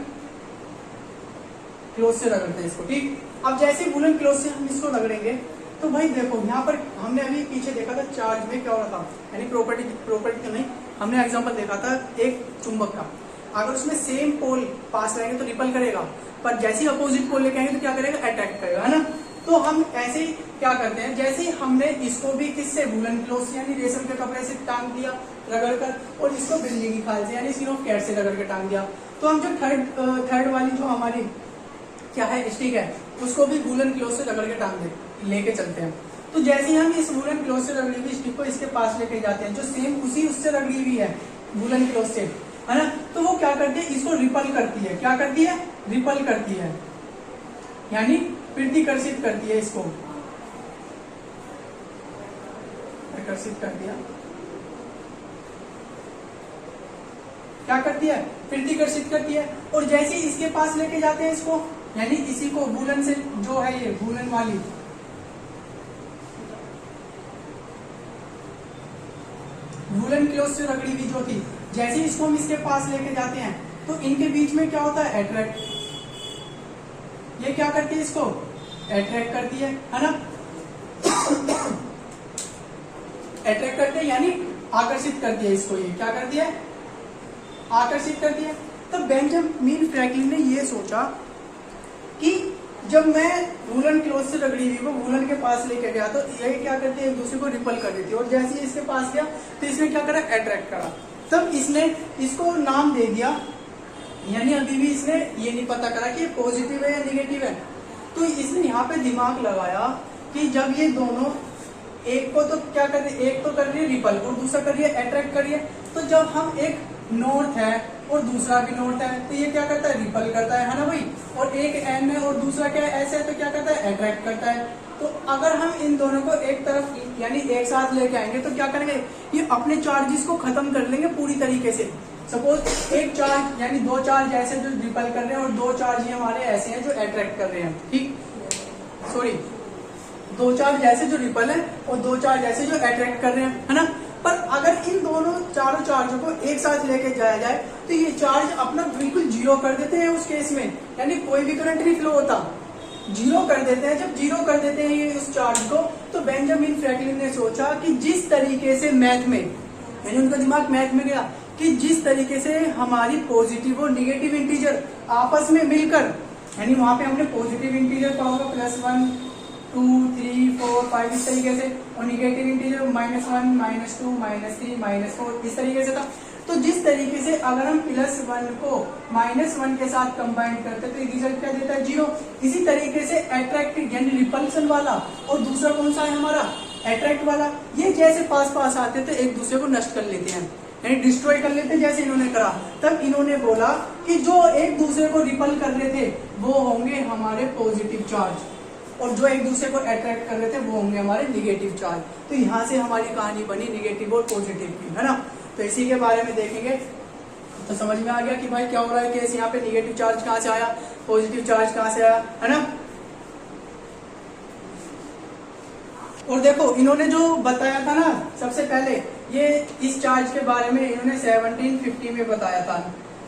क्लॉथ से रगड़ते हैं इसको, ठीक। अब जैसे वूलन क्लॉथ से हम इसको रगड़ेंगे तो भाई देखो यहाँ पर हमने अभी पीछे देखा था चार्ज में क्या हो रहा था, यानी प्रॉपर्टी नहीं, हमने एग्जांपल देखा था एक चुंबक का, अगर उसमें सेम पोल पास रहेंगे तो रिपल करेगा, पर जैसे ही अपोजिट पोल लेके आएंगे तो क्या करेगा, अट्रैक्ट करेगा, है ना। तो हम ऐसे ही क्या करते हैं, जैसे ही हमने इसको भी किससे, वूलन क्लॉथ से यानी रेशम के कपड़े से टांग दिया रगड़कर, और इसको बिल्ली की खाल से यानी स्किन ऑफ कैट से रगड़ के टांग दिया, तो हम जो थर्ड वाली जो हमारी क्या है स्टिक है, उसको भी वूलन क्लॉथ से रगड़ के टांग दे लेके चलते हैं। तो जैसे ही हम इस वूलन क्लॉथ से रगड़ी हुई स्टिक को इसके पास लेके जाते हैं, जो सेम उसी उससे रगड़ी हुई है वूलन क्लॉथ से, है ना, तो वो क्या करती है, इसको रिपल करती है, क्या करती है, रिपल करती है, यानी प्रतिकर्षित करती है, इसको आकर्षित कर दिया, क्या करती है, प्रतिकर्षित करती है। और जैसे ही इसके पास लेके जाते हैं इसको, यानी इसी को वूलन से जो है ये वूलन वाली वूलन क्लॉथ से रगड़ी हुई जो थी, जैसे ही इसको हम इसके पास लेके जाते हैं तो इनके बीच में क्या होता है, अट्रैक्ट, ये क्या करती है, इसको अट्रैक्ट करती है ना, अट्रैक्ट करती है यानी आकर्षित करती है इसको, ये क्या करती है, आकर्षित करती है। तो बेंजामिन फ्रैंकलिन ने ये सोचा कि जब मैं वूलन क्लॉथ से रगड़ी हुई को वूलन के पास लेके गया तो ये क्या करती है, एक दूसरे को रिपल कर देती है, और जैसे ही इसके पास गया तो इसने क्या करा, अट्रैक्ट करा। तब इसने इसको नाम दे दिया, यानी अभी भी इसने ये नहीं पता करा कि पॉजिटिव है या निगेटिव है, तो इसने यहाँ पे दिमाग लगाया कि जब ये दोनों एक को तो क्या कर रही है, एक तो कर रही है रिपल और दूसरा कर रही है अट्रैक्ट कर रही है, तो जब हम एक नॉर्थ है और दूसरा भी नॉर्थ है तो ये क्या करता है, रिपल करता है ना भाई, और एक एन है और दूसरा क्या है, ऐसे है, तो क्या करता है, अट्रैक्ट करता है। तो अगर हम इन दोनों को एक तरफ यानी एक साथ लेके आएंगे तो क्या करेंगे, ये अपने चार्जेस को खत्म कर लेंगे पूरी तरीके से। सपोज एक चार्ज यानी दो चार्ज ऐसे जो रिपल कर रहे हैं और दो चार्ज ये हमारे ऐसे हैं जो अट्रैक्ट कर रहे हैं, ठीक, सॉरी, दो चार्ज ऐसे जो रिपल है और दो चार्ज ऐसे जो अट्रैक्ट कर रहे हैं, है ना। पर अगर इन दोनों चारों चार्जों को एक साथ लेके जाया जाए तो ये चार्ज अपना बिल्कुल जीरो कर देते हैं उस केस में, यानी कोई भी करंट नहीं फ्लो होता, जीरो कर देते हैं। जब जीरो कर देते हैं ये उस चार्ज को, तो बेंजामिन फ्रैंकलिन ने सोचा कि जिस तरीके से मैथ में, यानी उनका दिमाग मैथ में गया कि जिस तरीके से हमारी पॉजिटिव और निगेटिव इंटीजर आपस में मिलकर, यानी वहां पे हमने पॉजिटिव इंटीजर का होगा +1 2 3 4 5 इस तरीके से, और निगेटिव इंटीजर -1 -2 -3 -4 इस तरीके से था। तो जिस तरीके से अगर हम +1 को -1 के साथ कंबाइन करते तो रिजल्ट क्या देता है, 0। इसी तरीके से अट्रैक्ट यानी रिपल्सन वाला और दूसरा कौन सा है हमारा, अट्रैक्ट वाला, ये जैसे पास पास आते थे एक दूसरे को नष्ट कर लेते हैं, यानी डिस्ट्रॉय कर लेते, जैसे इन्होंने करा। तब इन्होंने बोला कि जो एक दूसरे को रिपल कर रहे थे वो होंगे हमारे पॉजिटिव चार्ज, और जो एक दूसरे को अट्रैक्ट कर रहे थे वो होंगे हमारे निगेटिव चार्ज। तो यहाँ से हमारी कहानी बनी निगेटिव और पॉजिटिव की, है ना। तो इसी के बारे में देखेंगे तो समझ में आ गया कि भाई क्या हो रहा है, केस यहाँ पे निगेटिव चार्ज कहाँ से आया, पॉजिटिव चार्ज कहाँ से आया, है ना। और देखो इन्होंने जो बताया था ना सबसे पहले, ये इस चार्ज के बारे में इन्होंने 1750 में बताया था,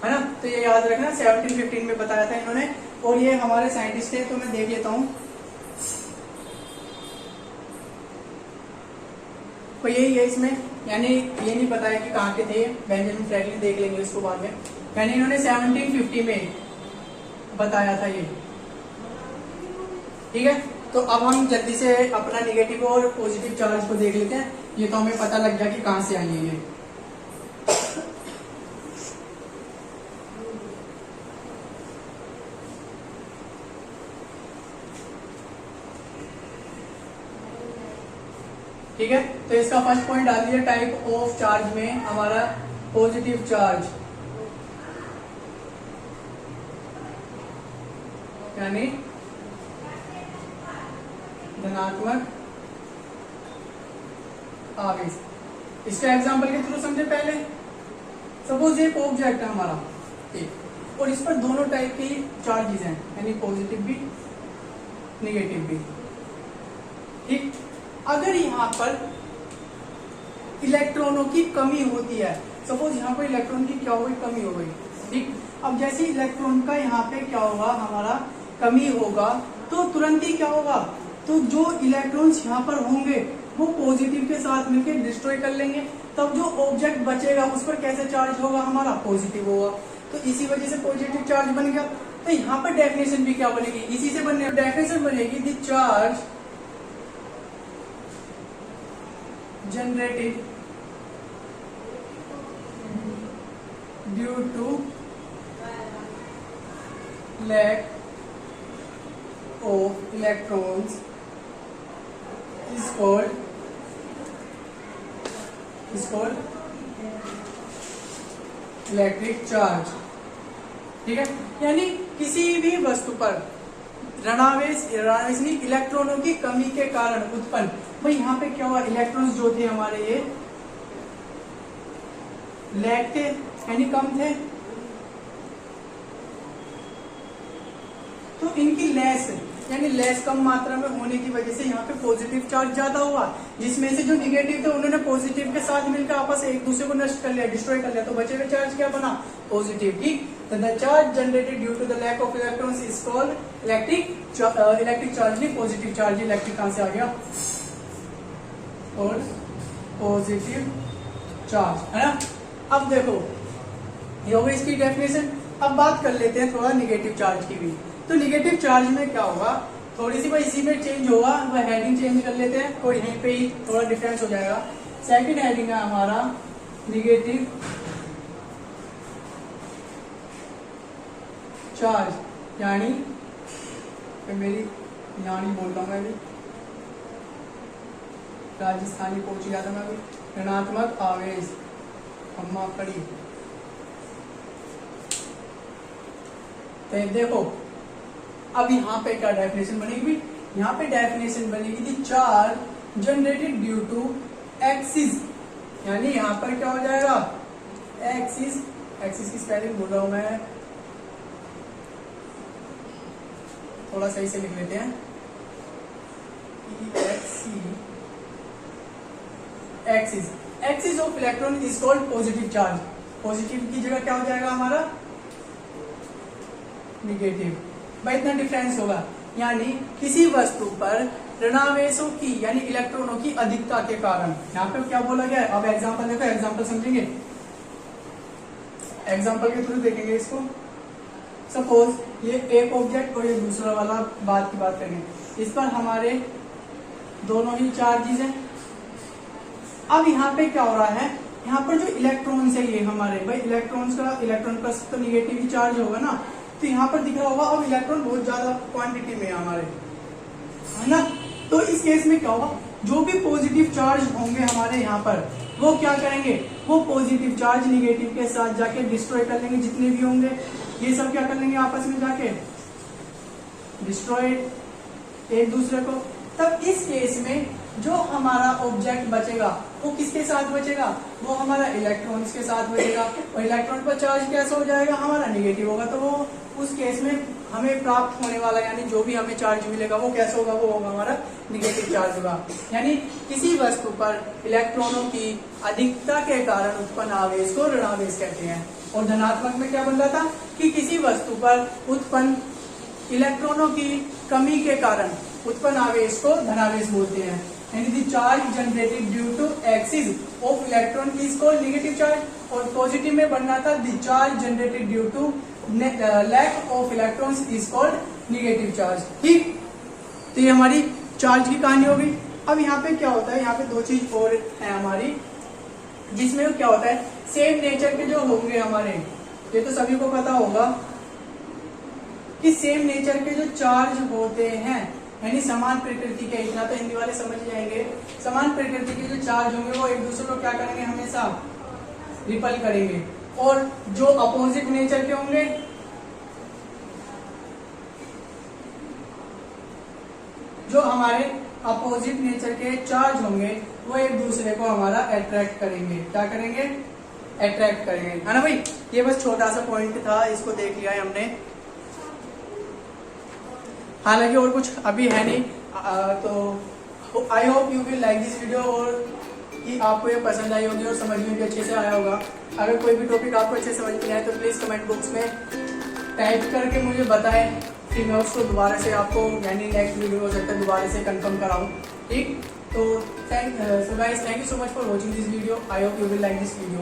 है ना। तो ये याद रखना 1715 में बताया था इन्होंने, और ये हमारे साइंटिस्ट थे। तो मैं देख लेता हूँ, तो यही है इसमें, यानी ये नहीं बताया कि कहाँ के थे बेंजामिन फ्रैंकलिन, देख लेंगे इसको बाद में। यानी इन्होंने 1750 में बताया था ये, ठीक है। तो अब हम जल्दी से अपना निगेटिव और पॉजिटिव चार्ज को देख लेते हैं। ये तो हमें पता लग गया कि कहाँ से आई है ये। ठीक है, तो इसका फर्स्ट पॉइंट डाल दिया, टाइप ऑफ चार्ज में हमारा पॉजिटिव चार्ज। यानी धनात्मक आवेश। इसका एग्जांपल के थ्रू समझे पहले। सपोज एक ऑब्जेक्ट है हमारा एक, और इस पर दोनों टाइप की चार्जेस हैं, यानी पॉजिटिव भी नेगेटिव भी। ठीक, अगर यहाँ पर इलेक्ट्रॉनों की कमी होती है, सपोज यहाँ पर इलेक्ट्रॉन की क्या हो गई, कमी हो गई। ठीक, अब जैसे इलेक्ट्रॉन का यहाँ पे क्या होगा, हमारा कमी होगा, तो तुरंत ही क्या होगा, तो जो इलेक्ट्रॉन्स यहाँ पर होंगे वो पॉजिटिव के साथ मिलकर डिस्ट्रॉय कर लेंगे, तब जो ऑब्जेक्ट बचेगा उस पर कैसे चार्ज होगा, हमारा पॉजिटिव होगा। तो इसी वजह से पॉजिटिव चार्ज बन गया। तो यहाँ पर डेफिनेशन भी क्या बनेगी, इसी से बनने डेफिनेशन बनेगी, the charge generated due to lack of electrons is called electric charge. ठीक है, यानी किसी भी वस्तु पर ऋणावेश नहीं, इलेक्ट्रॉनों की कमी के कारण उत्पन्न, भाई यहाँ पे क्या हुआ, इलेक्ट्रॉन्स जो थे हमारे ये लैक थे, यानी कम थे, तो इनकी लेस यानी लेस कम मात्रा में होने की वजह से यहाँ पे पॉजिटिव चार्ज ज्यादा हुआ, जिसमें से जो निगेटिव थे उन्होंने पॉजिटिव के साथ मिलकर आपस में एक दूसरे को नष्ट कर लिया, डिस्ट्रॉय कर लिया, तो बचे हुए चार्ज क्या बना, पॉजिटिव। ठीक, तो the charge generated due to the lack of electrons is called electric charge नहीं पॉजिटिव चार्ज। इलेक्ट्रिक कहां से आ गया, और पॉजिटिव चार्ज है ना। अब देखो ये हो गई इसकी डेफिनेशन। अब बात कर लेते हैं थोड़ा निगेटिव चार्ज की भी। तो निगेटिव चार्ज में क्या होगा, थोड़ी सी भाई इसी में चेंज होगा, वह हेडिंग चेंज कर लेते हैं, तो यहीं पे ही थोड़ा डिफरेंस हो जाएगा। सेकंड हेडिंग है हमारा निगेटिव चार्ज, यानी मेरी यानी बोल रहा हूँ मैं भी, राजस्थानी पहुंच गया था मैं भी, ऋणात्मक आवेश। हम माफ करिए, तो देखो अब यहाँ पे क्या डेफिनेशन बनेगी, यहाँ पे डेफिनेशन बनेगी the charge generated due to excess, यानी यहाँ पर क्या हो जाएगा, एक्सिस, एक्सिस की स्पेलिंग बोल रहा हूं मैं, थोड़ा सही से लिख लेते हैं, axis, axis of electron is called positive charge. Positive की जगह क्या हो जाएगा हमारा, निगेटिव। भाई इतना डिफरेंस होगा, यानी किसी वस्तु पर ऋणावेशों की यानी इलेक्ट्रॉनों की अधिकता के कारण, यहाँ पे क्या बोला गया है। अब एग्जांपल देखो, एग्जांपल समझेंगे, एग्जांपल के थ्रू देखेंगे इसको। सपोज ये एक ऑब्जेक्ट और ये दूसरा वाला बात की बात करेंगे, इस पर हमारे दोनों ही चार्जेस हैं। अब यहाँ पे क्या हो रहा है, यहाँ पर जो इलेक्ट्रॉन्स है ये हमारे, भाई इलेक्ट्रॉन का तो निगेटिव ही चार्ज होगा ना, तो यहाँ पर दिख रहा होगा अब इलेक्ट्रॉन बहुत ज्यादा क्वांटिटी में हमारे, है ना। तो इस केस में क्या होगा, जो भी पॉजिटिव चार्ज होंगे हमारे यहाँ पर, वो क्या करेंगे, वो पॉजिटिव चार्ज निगेटिव के साथ जाके डिस्ट्रॉय कर लेंगे, जितने भी होंगे ये सब क्या कर लेंगे, आपस में जाके डिस्ट्रॉय एक दूसरे को। तब इस केस में जो हमारा ऑब्जेक्ट बचेगा वो किसके साथ बचेगा, वो हमारा इलेक्ट्रॉन्स के साथ बचेगा, और इलेक्ट्रॉन पर चार्ज कैसा हो जाएगा, हमारा निगेटिव होगा। तो वो उस केस में हमें प्राप्त होने वाला यानी जो भी हमें चार्ज मिलेगा वो कैसा होगा, वो होगा हमारा निगेटिव चार्ज होगा। यानी किसी वस्तु पर इलेक्ट्रॉनों की अधिकता के कारण उत्पन्न आवेश को ऋणावेश कहते हैं। और धनात्मक में क्या बन रहा था कि किसी वस्तु पर उत्पन्न इलेक्ट्रॉनों की कमी के कारण उत्पन्न आवेश को धनावेश बोलते हैं। यानी the charge generated due to excess of electron is called negative charge, और पॉजिटिव में बनना था the charge generated due to lack of electrons is called negative charge. ठीक, तो ये हमारी चार्ज की कहानी होगी। अब यहाँ पे क्या होता है, यहाँ पे दो चीज और है हमारी, जिसमें क्या होता है, सेम नेचर के जो होंगे हमारे, ये तो सभी को पता होगा कि सेम नेचर के जो चार्ज होते हैं, यानी समान प्रकृति के, इतना तो हिंदी वाले समझ जाएंगे, समान प्रकृति के जो चार्ज होंगे वो एक दूसरे को क्या करेंगे, हमेशा रिपल करेंगे। और जो अपोजिट नेचर के होंगे जो हमारे अपोजिट नेचर के चार्ज होंगे वो एक दूसरे को हमारा अट्रैक्ट करेंगे। क्या करेंगे? अट्रैक्ट करेंगे, है ना भाई। ये बस छोटा सा पॉइंट था, इसको देख लिया है हमने। हालांकि और कुछ अभी है नहीं। तो I hope you will like this video, और कि आपको ये पसंद आई होगी और समझ में भी अच्छे से आया होगा। अगर कोई भी टॉपिक आपको अच्छे समझ में आए तो प्लीज कमेंट बॉक्स में टाइप करके मुझे बताएं, कि मैं उसको दोबारा से आपको यानी नेक्स्ट वीडियो हो सकता है दोबारा से कंफर्म कराऊं। ठीक, तो thank you so much for watching this video. I hope you will like this video.